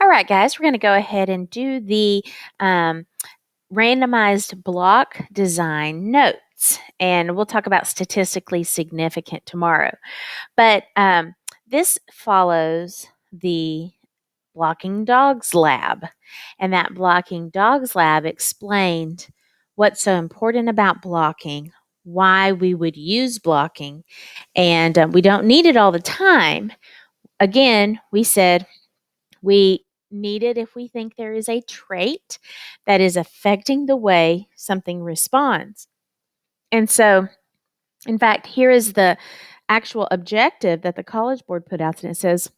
All right, guys, we're going to go ahead and do the um, randomized block design notes, and we'll talk about statistically significant tomorrow. But this follows the Blocking Dogs Lab, and that Blocking Dogs Lab explained what's so important about blocking, why we would use blocking, and we don't need it all the time. Again, we said we need it if we think there is a trait that is affecting the way something responds. And so, in fact, here is the actual objective that the College Board put out, and it says,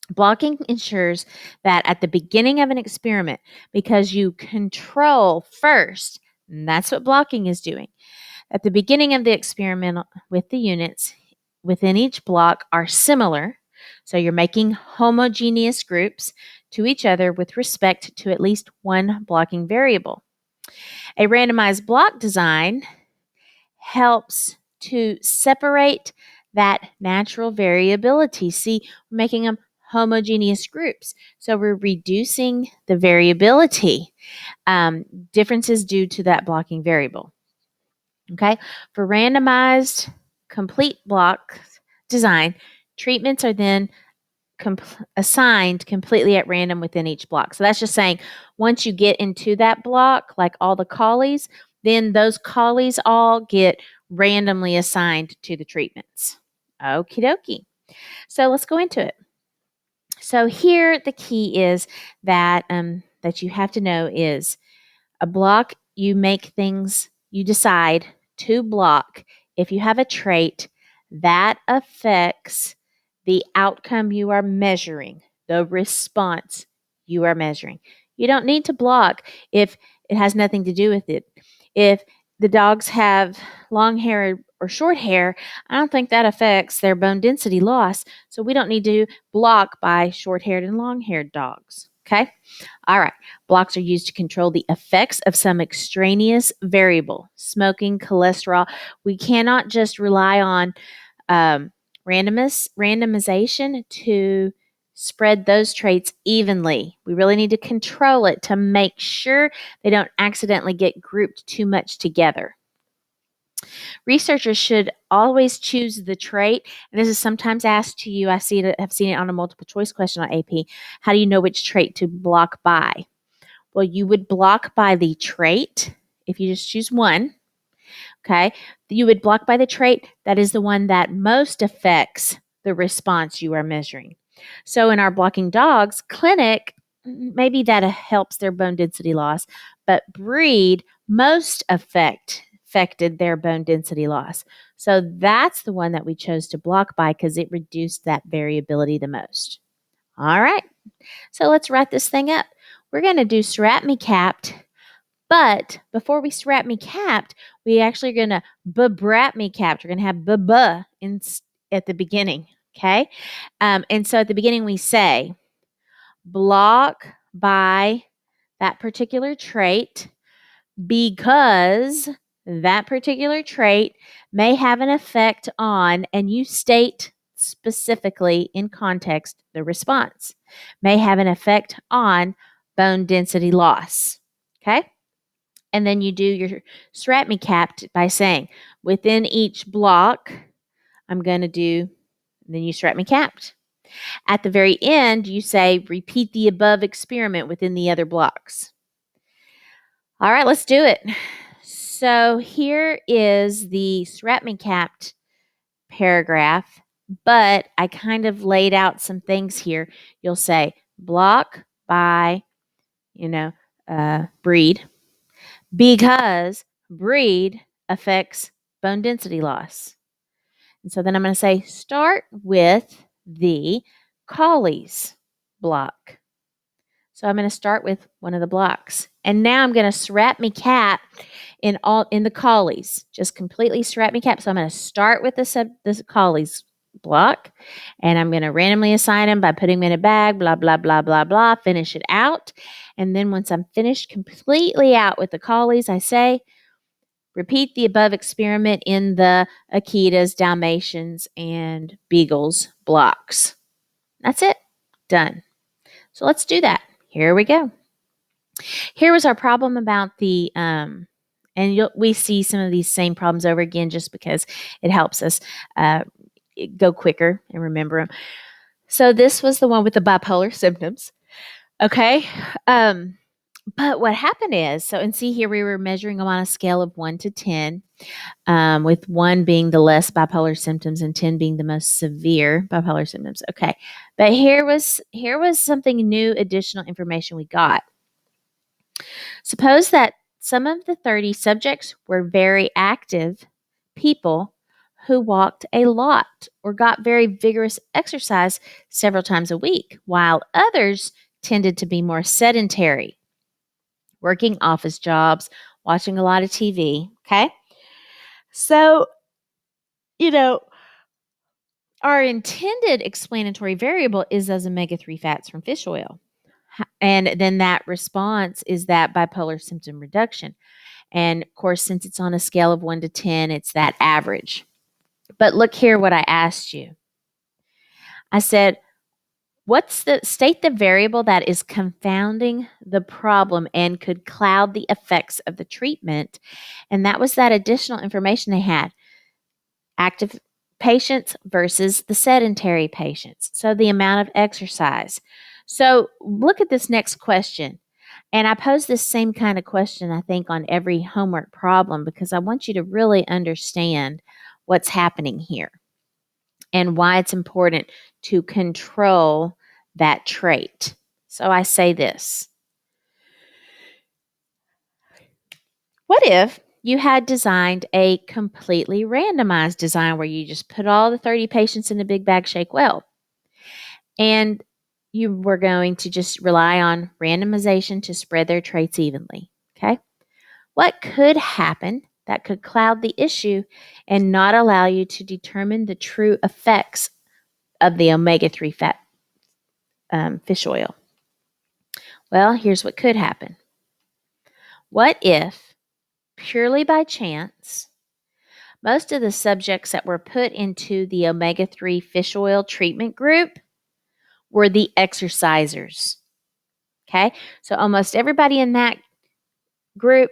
blocking ensures that at the beginning of an experiment, because you control first, and that's what blocking is doing, at the beginning of the experiment with the units within each block are similar. So you're making homogeneous groups to each other with respect to at least one blocking variable. A randomized block design helps to separate that natural variability. See, we're making them homogeneous groups. So we're reducing the variability, differences due to that blocking variable. Okay, for randomized complete block design, treatments are then assigned completely at random within each block. So that's just saying once you get into that block, like all the collies, then those collies all get randomly assigned to the treatments. Okie dokie. So let's go into it. So here the key is that that you have to know is a block, you make things, you decide to block if you have a trait that affects the outcome you are measuring, the response you are measuring. You don't need to block if it has nothing to do with it. If the dogs have long hair or short hair, I don't think that affects their bone density loss. So we don't need to block by short-haired and long-haired dogs. Okay? All right. Blocks are used to control the effects of some extraneous variable, smoking, cholesterol. We cannot just rely on randomization to spread those traits evenly. We really need to control it to make sure they don't accidentally get grouped too much together. Researchers should always choose the trait, and this is sometimes asked to you. I've seen it on a multiple choice question on AP. How do you know which trait to block by? Well, you would block by the trait if you just choose one. Okay, you would block by the trait that is the one that most affects the response you are measuring. So in our blocking dogs clinic, maybe that helps their bone density loss, but breed most affected their bone density loss. So that's the one that we chose to block by because it reduced that variability the most. All right, so let's wrap this thing up. We're going to do strap me capped, but before we strap me capped, we actually are going to brap me capped. We're going to have in at the beginning, okay? And so at the beginning we say block by that particular trait because that particular trait may have an effect on, and you state specifically in context the response, may have an effect on bone density loss. Okay? And then you do your strap me capped by saying, within each block, I'm going to do, then you strap me capped. At the very end, you say, repeat the above experiment within the other blocks. All right, let's do it. So here is the strap me capped paragraph, but I kind of laid out some things here. You'll say block by, breed, because breed affects bone density loss. And so then I'm going to say start with the collies block. So I'm going to start with one of the blocks. And now I'm going to strap me cap in the collies. Just completely strap me cap. So I'm going to start with the collies block, and I'm going to randomly assign them by putting them in a bag, blah, blah, blah, blah, blah, finish it out. And then once I'm finished completely out with the collies, I say, repeat the above experiment in the Akitas, Dalmatians, and Beagles blocks. That's it. Done. So let's do that. Here we go. Here was our problem about the, and we see some of these same problems over again just because it helps us go quicker and remember them. So this was the one with the bipolar symptoms. Okay. But what happened is, and see here, we were measuring them on a scale of 1 to 10, with 1 being the less bipolar symptoms and 10 being the most severe bipolar symptoms. Okay. But here was something new, additional information we got. Suppose that some of the 30 subjects were very active people who walked a lot or got very vigorous exercise several times a week, while others tended to be more sedentary, working office jobs, watching a lot of TV. Okay. So, our intended explanatory variable is those omega-3 fats from fish oil. And then that response is that bipolar symptom reduction. And of course, since it's on a scale of 1 to 10, it's that average. But look here what I asked you. I said, state the variable that is confounding the problem and could cloud the effects of the treatment. And that was that additional information they had. Active patients versus the sedentary patients. So the amount of exercise. So look at this next question. And I pose this same kind of question, I think, on every homework problem because I want you to really understand what's happening here and why it's important to control that trait. So I say this. What if you had designed a completely randomized design where you just put all the 30 patients in a big bag, shake well, and you were going to just rely on randomization to spread their traits evenly? Okay. What could happen that could cloud the issue and not allow you to determine the true effects of the omega-3 fat fish oil? Well, here's what could happen. What if, purely by chance, most of the subjects that were put into the omega-3 fish oil treatment group were the exercisers? Okay, so almost everybody in that group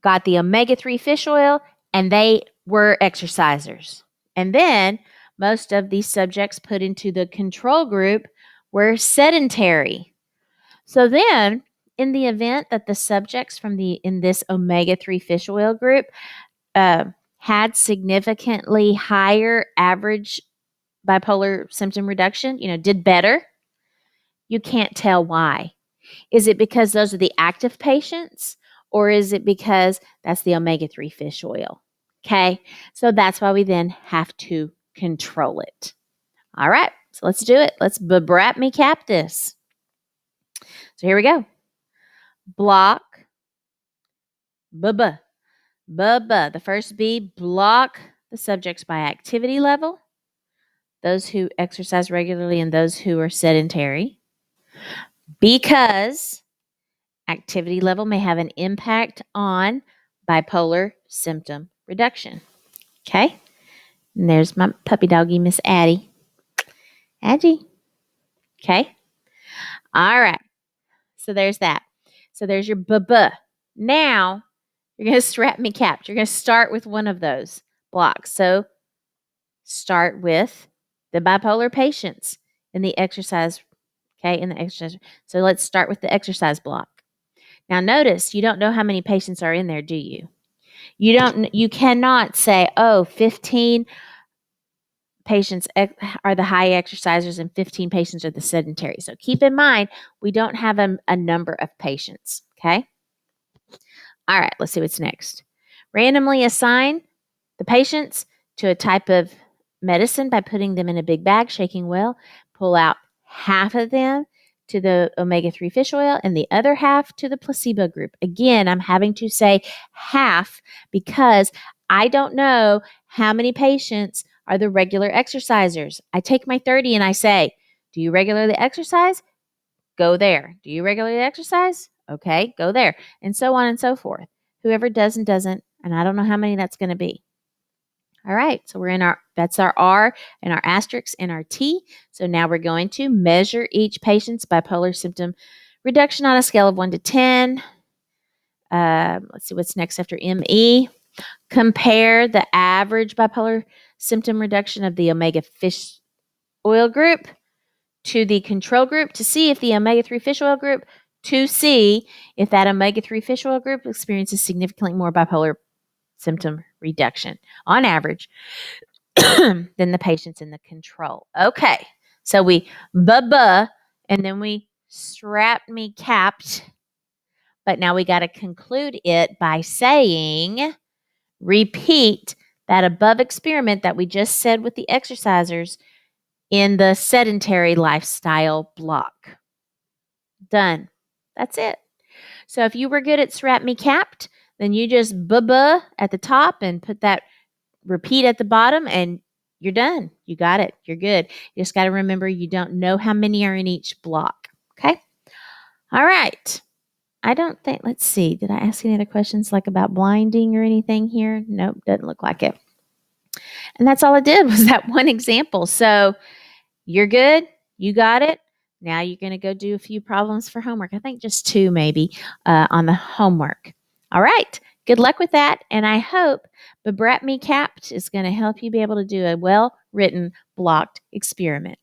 got the omega-3 fish oil, and they were exercisers. And then most of these subjects put into the control group were sedentary. So then, in the event that the subjects in this omega-3 fish oil group had significantly higher average bipolar symptom reduction, did better, you can't tell why. Is it because those are the active patients, or is it because that's the omega-3 fish oil? Okay, so that's why we then have to control it. All right, so let's do it. Let's brat me cap this. So here we go. Block, the first B, block the subjects by activity level, those who exercise regularly and those who are sedentary, because activity level may have an impact on bipolar symptom reduction. Okay? And there's my puppy doggy, Miss Addie. Addie. Okay? All right. So there's that. So there's your buh. Now, you're going to strap me capped. You're going to start with one of those blocks. So start with the bipolar patients in the exercise. Okay? In the exercise. So let's start with the exercise block. Now notice, you don't know how many patients are in there, do you? You cannot say, 15 patients are the high exercisers and 15 patients are the sedentary. So keep in mind, we don't have a number of patients, okay? All right, let's see what's next. Randomly assign the patients to a type of medicine by putting them in a big bag, shaking well. Pull out half of them to the omega-3 fish oil and the other half to the placebo group. Again, I'm having to say half because I don't know how many patients are the regular exercisers. I take my 30 and I say, do you regularly exercise? Go there. Do you regularly exercise? Okay, go there. And so on and so forth. Whoever does and doesn't, and I don't know how many that's going to be. All right, so that's our R and our asterisk and our T. So now we're going to measure each patient's bipolar symptom reduction on a scale of 1 to 10. Let's see what's next after ME. Compare the average bipolar symptom reduction of the omega fish oil group to the control group to see if the omega-3 fish oil group, to see if that omega-3 fish oil group experiences significantly more bipolar symptom reduction on average than the patients in the control. Okay, so we and then we strapped me capped, but now we got to conclude it by saying, repeat that above experiment that we just said with the exercisers in the sedentary lifestyle block. Done. That's it. So if you were good at strap me capped, then you just at the top and put that repeat at the bottom and you're done. You got it. You're good. You just got to remember you don't know how many are in each block. Okay? All right. I don't think, let's see, did I ask any other questions like about blinding or anything here? Nope, doesn't look like it. And that's all I did was that one example. So you're good. You got it. Now you're going to go do a few problems for homework. I think just 2 maybe on the homework. All right. Good luck with that. And I hope Babrat Me Capped is going to help you be able to do a well-written blocked experiment.